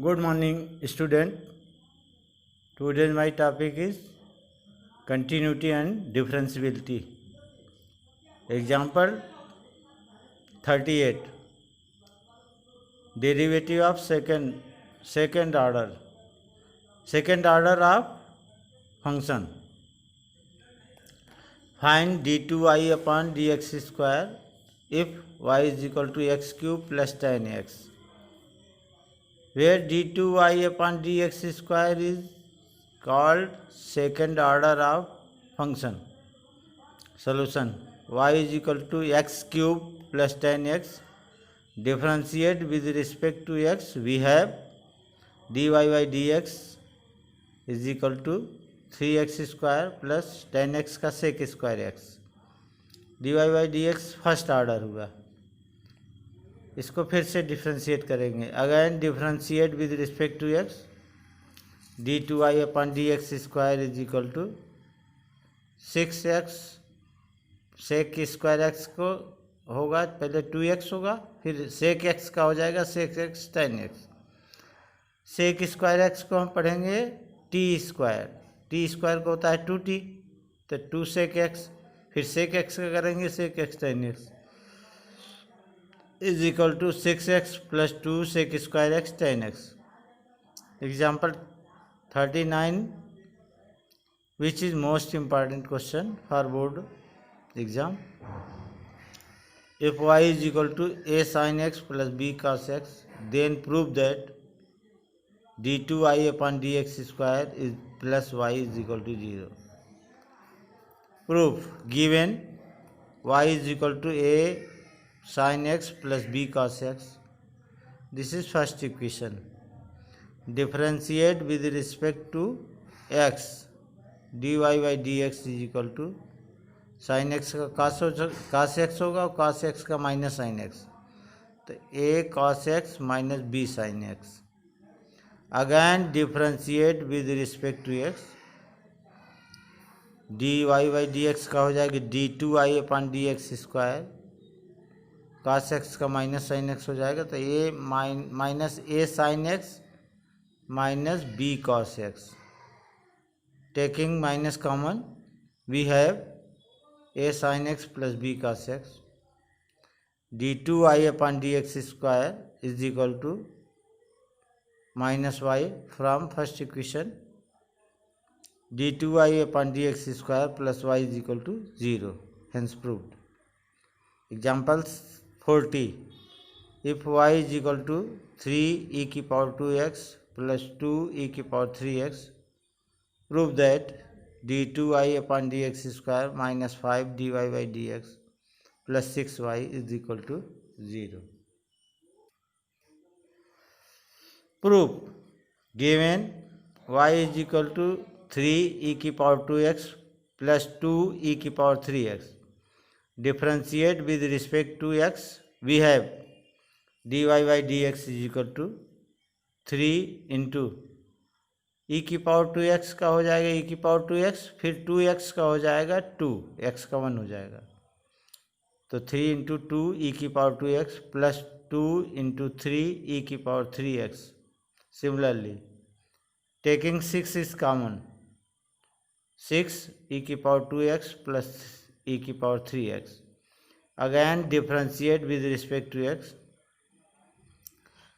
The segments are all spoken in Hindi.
Good morning, student. Today my topic is continuity and differentiability. Example 38. Derivative of second order of function. Find d2y upon dx square if y is equal to x cube plus tan x, where d2y upon dx square is called second order of function. Solution: y is equal to x cube plus tan x. Differentiate with respect to x. We have dy by dx is equal to 3x square plus tan x का sec square x. dy by dx first order हुआ. इसको फिर से डिफ्रेंशिएट करेंगे. Again differentiate with respect to x. d2y upon dx square is equal to 6x sec square x को होगा, पहले 2x होगा, फिर सेक एक्स का हो जाएगा sec x tan x. Sec square x को हम पढ़ेंगे टी स्क्वायर को होता है 2t, तो 2 सेक एक्स, फिर सेक एक्स का करेंगे sec x tan x is equal to 6x plus 2 sec square x tan x. Example 39, which is most important question for board exam. If y is equal to a sin x plus b cos x, then prove that d2y upon dx square is plus y is equal to 0. Proof: given y is equal to a sin x plus b cos x. This is first equation. Differentiate with respect to x. dy by dx is equal to sin x का cos x होगा और cos x का माइनस sin x, तो a cos x minus b sin x. Again differentiate with respect to x. dy by dx का हो जाएगा d2y upon dx square, cos x का माइनस sin x हो जाएगा, तो a minus a sin x minus b cos x. Taking minus common, we have a sin x plus b cos x. d2y upon dx square is equal to minus y from first equation. d2y upon dx square plus y is equal to 0. Hence proved. Examples 40. If y is equal to 3 e की power 2x plus 2 e की power 3x, prove that d2y upon dx square minus 5 dy by dx plus 6y is equal to 0. Proof: given y is equal to 3 e की power 2x plus 2 e की power 3x. Differentiate with respect to x. We have dy by dx is equal to 3 into e की पावर 2x का हो जाएगा e की पावर 2x, फिर 2x का हो जाएगा 2, x का 1 हो जाएगा, तो 3 इंटू 2 e की power 2x plus 2 into 3 e की power 3x. Similarly taking 6 is common, 6 e की पावर 2x प्लस e की power 3x. Again differentiate with respect to x.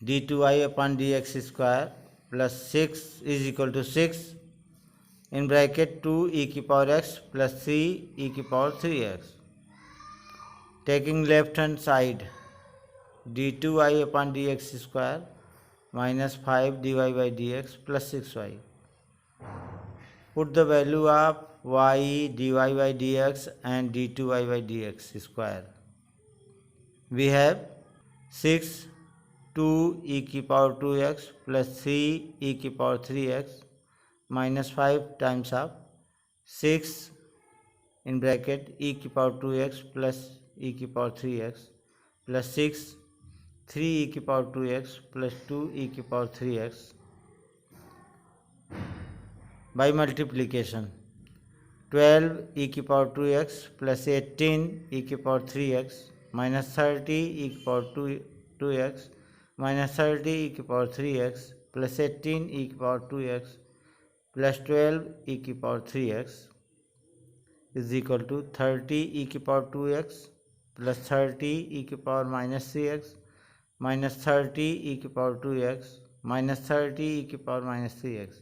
d2y upon dx square plus 6 is equal to 6 in bracket 2 e की पावर x प्लस 3 e की power 3x. Taking left hand side, d2y upon dx square minus 5 dy by dx plus 6y. Put the value of y, dy by dx and d2y by dx square. We have 6 2 e की पावर 2x प्लस 3 e की power 3x minus 5 times of 6 in bracket e की पावर 2x प्लस e की पावर 3x प्लस 6 3 e की पावर 2x प्लस 2 e की power 3x by multiplication. 12 e की पावर 2x प्लस 18 e की पावर 3x माइनस 30 e की पावर 2x minus 30 e की पावर 3x plus 18 e की पावर 2x plus 12 e की power 3x is equal to 30 e की पावर 2x plus 30 e की power minus 3x minus 30 e की पावर 2x minus 30 e की power minus 3x.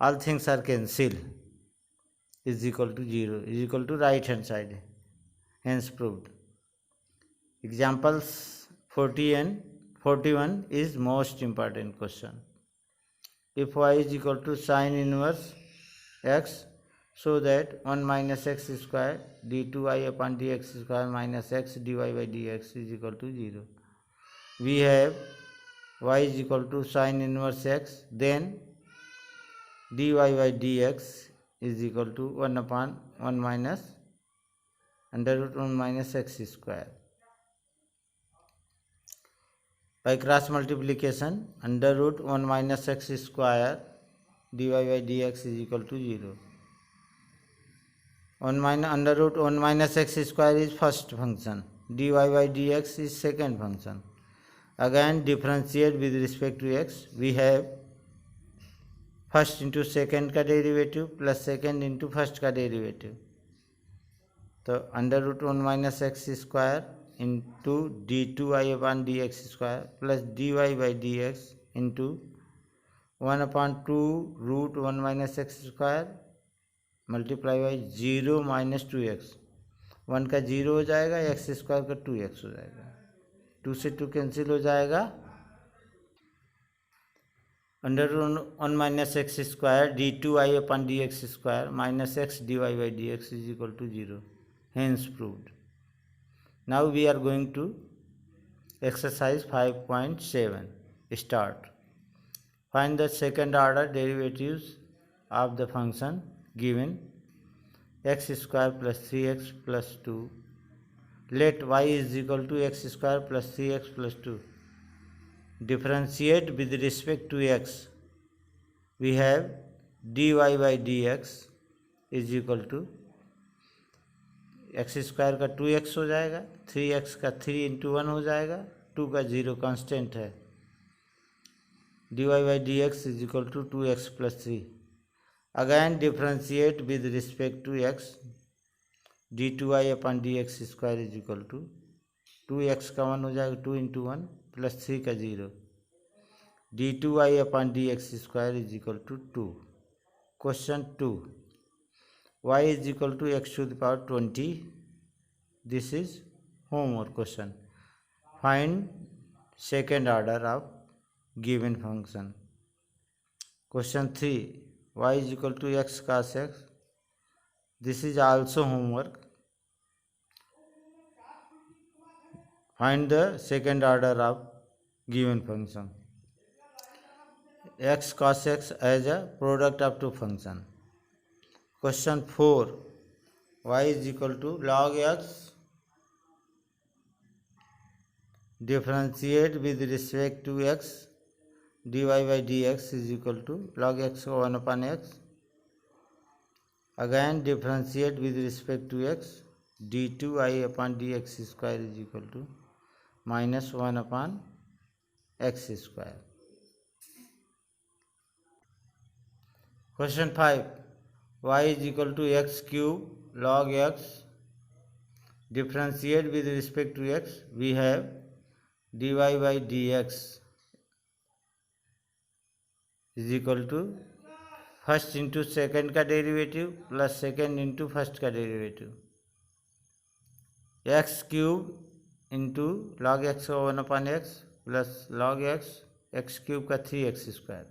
All things are cancelled. Is equal to 0 is equal to right hand side. Hence proved. Examples 40 and 41 is most important question. If y is equal to sin inverse x, so that 1 minus x square d2y upon dx square minus x dy by dx is equal to 0. We have y is equal to sin inverse x, then dy by dx is equal to 1 upon 1 minus under root 1 minus x square. By cross multiplication, under root 1 minus x square dy by dx is equal to 0. Under root 1 minus x square is first function, dy by dx is second function. Again differentiate with respect to x. We have first into second का derivative plus second into first का डेरिवेटिव, तो under root 1 minus x square into d two y upon d x square plus d Y by D x into 1 upon 2 root 1 minus x square multiply by 0 minus 2x. 1 का 0 हो जाएगा, एक्स स्क्वायर का 2x हो जाएगा, 2 से 2 कैंसिल हो जाएगा. Under root 1 minus x square d two y upon d x square minus x d Y by D x is equal to 0. Hence proved. Now we are going to exercise 5.7. Start. Find the second order derivatives of the function given x square plus 3x plus 2. Let y is equal to x square plus 3x plus 2. Differentiate with respect to x. We have dy by dx is equal to x square का 2x हो जाएगा, 3x का 3 इंटू 1 हो जाएगा, 2 का 0 कांस्टेंट है. dy by dx is equal to 2x plus 3. Again differentiate with respect to x. d2y upon dx square is equal to 2x का 1 हो जाएगा, 2 इंटू 1 प्लस 3 का 0. d2y upon dx square is equal to 2. Question 2. y is equal to x to the power 20. This is homework question. Find second order of given function. Question 3. y is equal to x cos x. This is also homework. Find the second order of given function. X cos x as a product of two function. Question 4. y is equal to log x. Differentiate with respect to x. dy by dx is equal to log x 1 upon x. Again differentiate with respect to x. d2y upon dx square is equal to minus 1 upon x square. Question 5. y is equal to x cube log x. Differentiate with respect to x. We have dy by dx is equal to first into second का derivative plus second into first का derivative, x cube into log x का 1 upon x plus log x x cube का 3x square.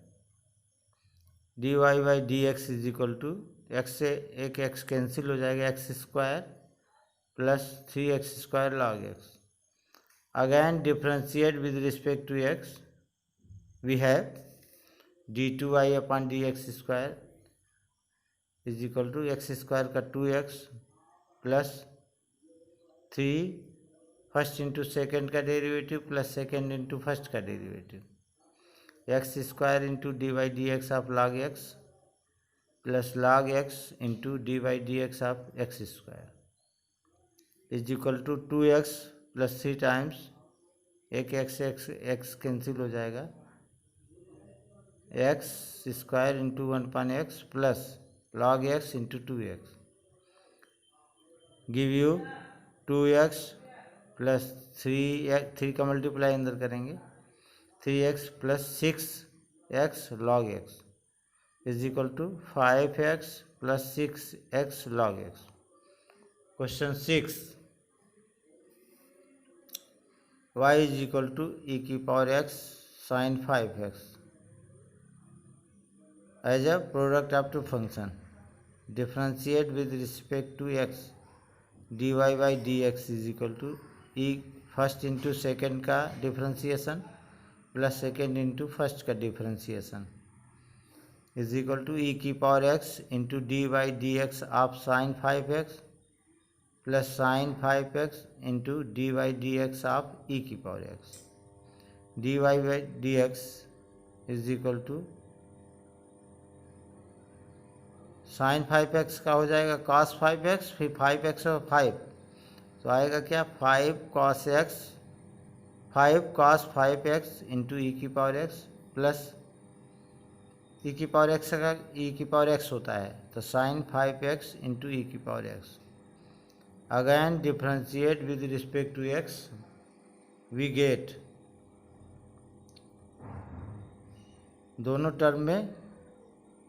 dy by D x is equal to x से एक एक्स कैंसिल हो जाएगा, x square plus 3x square log x. Again differentiate with respect to x. We have d2y upon d x square is equal to x square का 2x plus 3 first into second का derivative plus second into first का derivative, x square into D by D x of log x plus log x into D by D x of x square is equal to 2x plus 3 times एक एक्स कैंसिल हो जाएगा, x square into 1/x plus log x into 2x give you 2x plus 3 का मल्टीप्लाई अंदर करेंगे 3x plus 6x log x is equal to 5x plus 6x log x। Question 6 y is equal to e की power x sin 5x as a product of two function differentiate with respect to x dy by D x is equal to E first into second का differentiation plus second into first का differentiation is equal to E की power x into D by D x of sine 5x plus sine 5x into D by D x of E की power x D Y by D x is equal to sine 5x का हो जाएगा cos 5x, फिर 5x और 5 तो आएगा क्या 5 cos 5x इंटू ई की पावर x प्लस ई की पावर x का ई की पावर x होता है तो साइन 5x इंटू ई की power x। Again differentiate with respect to x we get दोनों टर्म में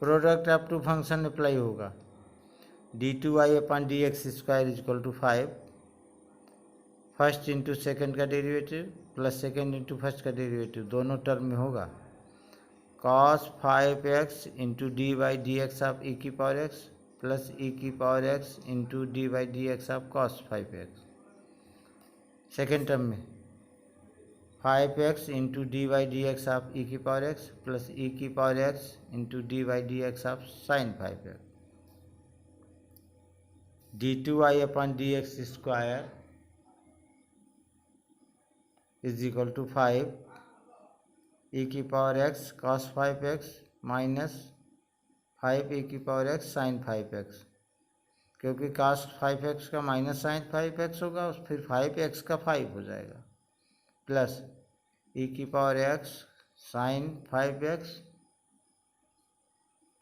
product of two function apply होगा d2y/dx square is equal to 5 first into second का derivative plus second into first का डेरिवेटिव दोनों टर्म में होगा cos 5x into D by D x of E की पावर x प्लस ई की power x into D by D x of cos 5x। Second term में 5x into D by D x of E की पावर x प्लस ई की power x into D by D x of sine 5x d2y/dx square is equal to 5 E की power x cos 5x minus 5 E की पावर x साइन 5x क्योंकि cos 5x का माइनस साइन 5x होगा फिर 5x का 5 हो जाएगा प्लस ई की पावर x साइन 5x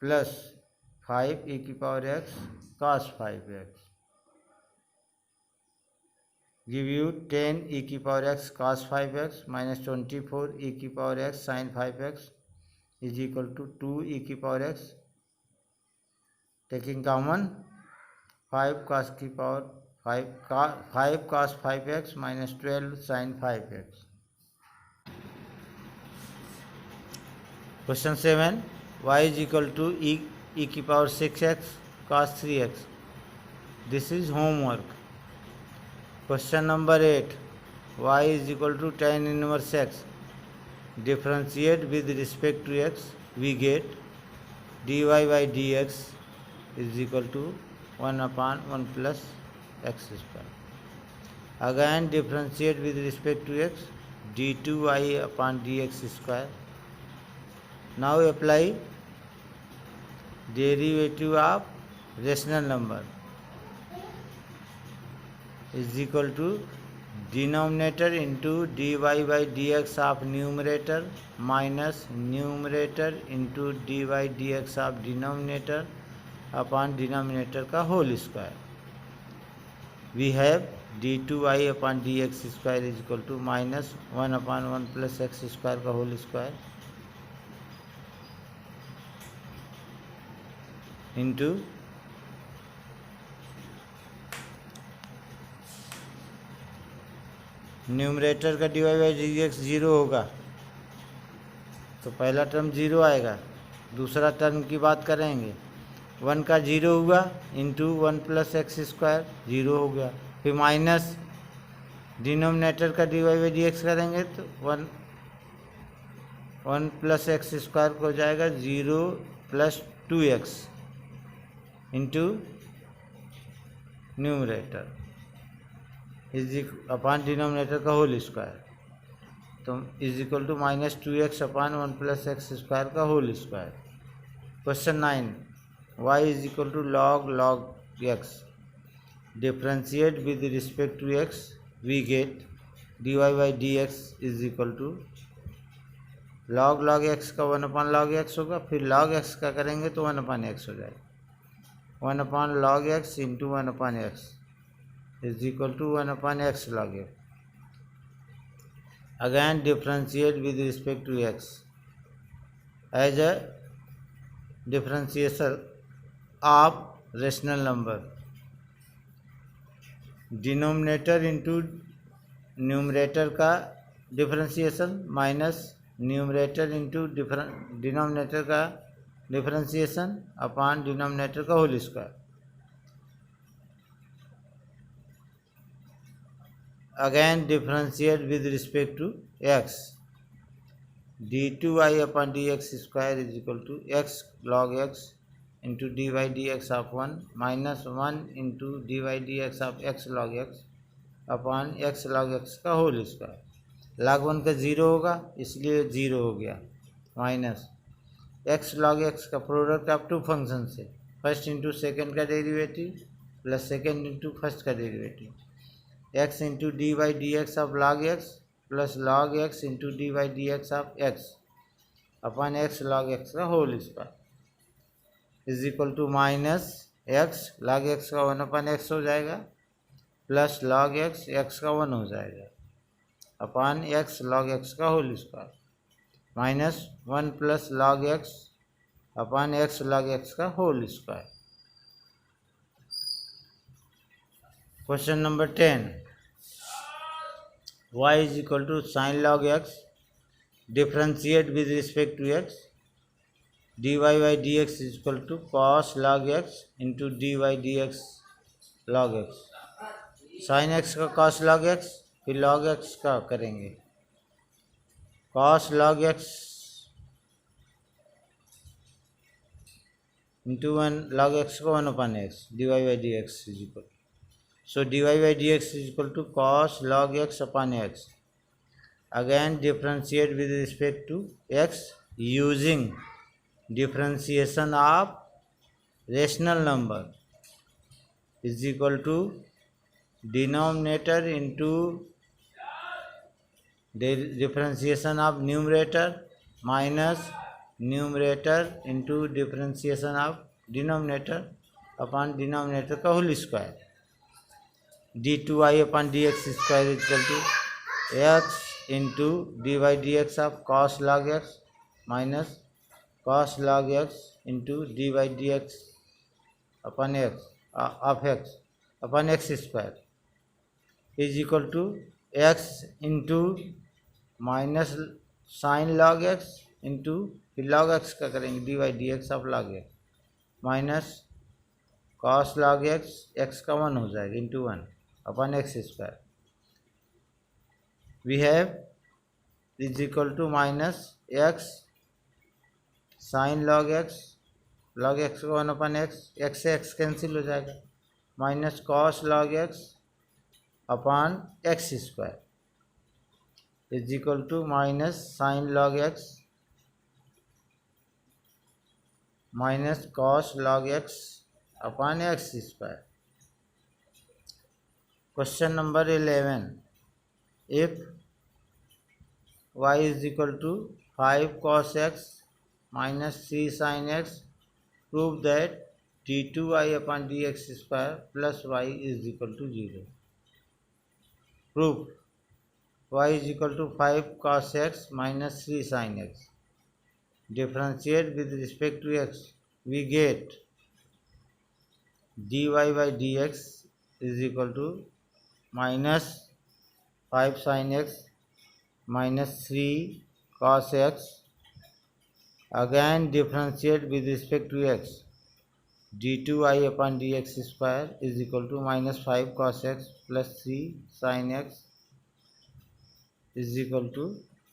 प्लस 5 ई की power x cos 5x give you 10 E की power x cos 5x minus 24 E की पावर x साइन 5x is equal to 2 E की power x taking common 5 cos की पावर 5 cos 5x माइनस 12 साइन 5x। Question 7 y is equal to E की power 6x cos 3x this is homework. Question number 8 y is equal to tan inverse x differentiate with respect to x we get dy by D x is equal to 1/1 plus x square. Again differentiate with respect to x d2y/dx square. Now apply derivative of rational number is equal to denominator into D Y by D x of numerator minus numerator into D Y D x of denominator upon denominator का whole square. We have d2y/dx square is equal to minus 1/1 plus x square का होल स्क्वायर इंटू न्यूमरेटर का dy by D x zero होगा तो पहला टर्म जीरो आएगा। दूसरा टर्म की बात करेंगे 1 का जीरो हुआ into 1 plus x square zero हो गया फिर माइनस डिनोमिनेटर का dy बाई डी एक्स करेंगे तो 1 प्लस एक्स स्क्वायर को हो जाएगा 0 plus 2x into numerator is upon denominator का होल स्क्वायर तो is equal to minus 2x upon 1 plus x square का whole square. Question 9 y is equal to log x differentiate with respect to x we get D Y by D x is equal to log x का 1/log x होगा, फिर log x का करेंगे तो 1/x हो जाएगा। 1/log x इंटू 1/x इज इक्वल टू 1/x log x। Again differentiate with respect to x as a differentiation of rational number. Denominator into numerator का differentiation minus numerator into denominator का डिफ्रेंशिएशन अपॉन डिनोमिनेटर का whole square. Again differentiate with respect to x। d2y upon dx square is equal to x log x into dy dx of 1 minus 1 into dy dx of x log x upon x log x का होल स्क्वायर। log 1 का 0 होगा इसलिए 0 हो गया, माइनस x log x का प्रोडक्ट ऑफ टू फंक्शन से फर्स्ट इंटू सेकेंड का derivative plus second into first का derivative, x into D Y D x of log x plus log x into D Y D x of x upon x log x का whole square is equal to minus x log x का 1/x हो जाएगा प्लस log x x का 1 हो जाएगा अपॉन x log x का whole square minus 1 plus log x upon x log x का whole square. Question number 10, y is equal to sin log x, differentiate with respect to x, dy by dx is equal to cos log x into dy dx log x। sin x का cos log x फिर log x का करेंगे, cos log x into 1 log x को 1/x dy by dx is equal, so dy by dx is equal to cos log x upon x। Again differentiate with respect to x using differentiation of rational number is equal to denominator into differentiation of numerator minus numerator into differentiation of denominator upon denominator का whole square। d2y upon dx square is equal to x into dy dx of cos log x minus cos log x into dy dx upon x of x upon x square is equal to x into minus sin log x into फिर log x का करेंगे dy dx of log x minus cos log x x का 1 हो जाएगा into 1 upon x square। We have is equal to minus x sin log x को 1/x, x से x कैंसिल हो जाएगा minus cos log x upon x square is equal to minus sin log x minus cos log x upon x square. Question number 11, if y is equal to 5 cos x minus 3 sin x, prove that d2y upon dx square plus y is equal to 0। Proof, y is equal to 5 cos x minus 3 sin x, differentiate with respect to x, we get dy by dx is equal to minus 5 sin x minus 3 cos x। Again differentiate with respect to x, d2y upon dx square is equal to minus 5 cos x plus 3 sin x is equal to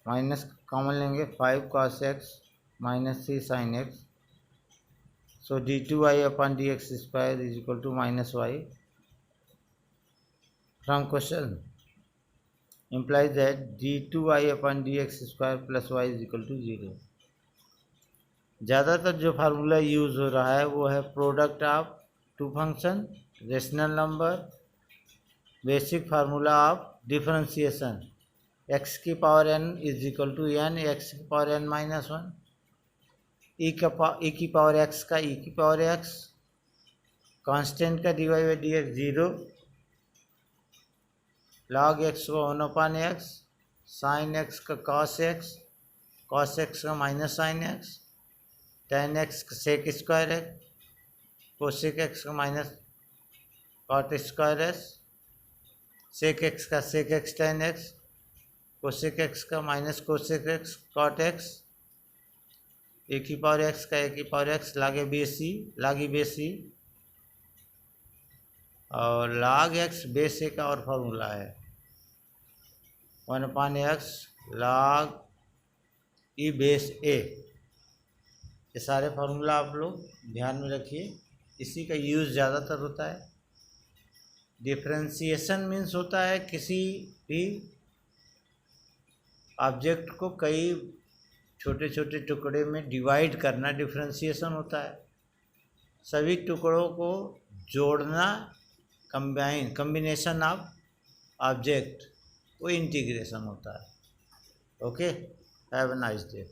minus common लेंगे 5 cos x minus 3 sin x, so d2y upon dx square is equal to minus y। From question implies that d2y upon dx square plus y is equal to 0। ज़्यादातर जो फार्मूला यूज़ हो रहा है वो है product of two function, rational number, basic formula of differentiation X की power n is equal to n X की power n minus one, E की पावर x का ई की पावर x, कांस्टेंट का dy by D x zero, log x का 1/x, साइन x का cos x, cos x का minus sine x, tan x का sec square x, cosec x का minus cot square x, sec x का sec x tan x, cosec x का minus cosec x cot x, a की पावर x का ए की पावर x, लागे बेसी और log x बेस ए का और फार्मूला है 1/x log ई बेस ए। ये सारे फार्मूला आप लोग ध्यान में रखिए, इसी का यूज़ ज़्यादातर होता है। डिफरेंशिएशन मीन्स होता है किसी भी ऑब्जेक्ट को कई छोटे छोटे टुकड़े में डिवाइड करना, डिफरेंशिएशन होता है। सभी टुकड़ों को जोड़ना, कम्बिनेशन ऑफ ऑब्जेक्ट, वो इंटीग्रेशन होता है। Okay, have a nice day.